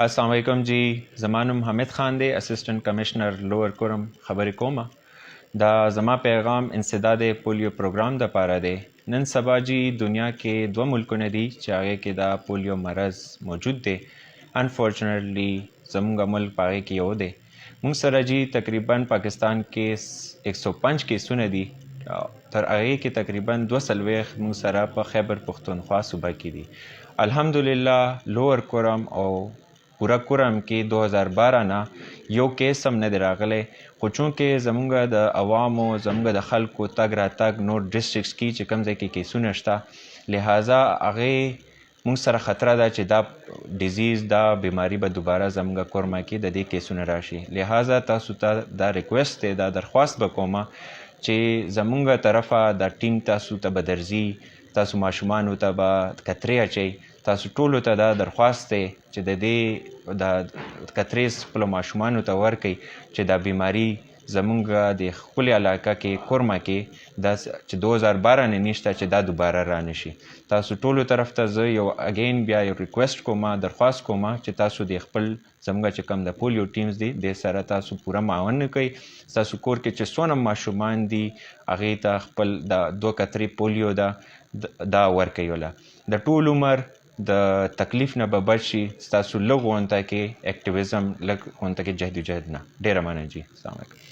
السلام علیکم جی. زما نوم حامد خان دی، اسسټنټ کمشنر لوور کورم. خبرې کومه دا زما پیغام انسداد پولیو پروګرام دپاره دی. نن سبا جی دنیا کې دوه ملکونه دي چې هغې کې دا پولیو مرض موجود دی. انفارچونیټلی زموږ ملک په هغې کې یو دی. موږ سره جی تقریبا پاکستان کې 105 کیسونه دي، تر هغې کې تقریبا 240 موږ سره په خیبر پښتونخوا صوبه کې دي. الحمدلله لوور کورم او پورا کورم کې 2012 نه یو کیس هم نه دی راغلی، خو چونکې زموږ د عوامو زموږ د خلکو تګ راتګ نور ډسټرکټس کې چې کوم ځای کې کیسونه شته، لہذا هغې موږ سره خطره ده چې دا ډیزیز دا بیماری به دوباره زموږ کورما کې د دې کیسونه راشي. لہذا تاسو ته دا ریکویسټ دی، دا درخواست به کومه چې زموږ طرفه دا ټیم تاسو ته به درځي، تاسو ماشومانو ته به کترې اچئ. تاسو ټولو ته دا درخواست دی چې د دې دا کترې خپلو ماشومانو ته ورکئ چې دا بیماري زموږ د خپلې علاقه کې کورما کې دا چې 2012 نه نشته چې دا دوباره رانشي. تاسو ټولو طرف ته زه یو اگین بیا یو ریکویسټ کومه، درخواست کومه چې تاسو د خپل زموږ چې کوم د پولیو ټیمز دي د سره تاسو پوره معاون کوئ. تاسو کور کې چې څونه ماشومان دي هغې ته خپل دا 2 کترې پولیو دا ورکئ وله. د ټول عمر د تکلیف نه به بچ شي. ستاسو لږ غونته کې اکټیویزم، لږ غونته کې جهد نه. ډېره مننه جی. السلام علیکم.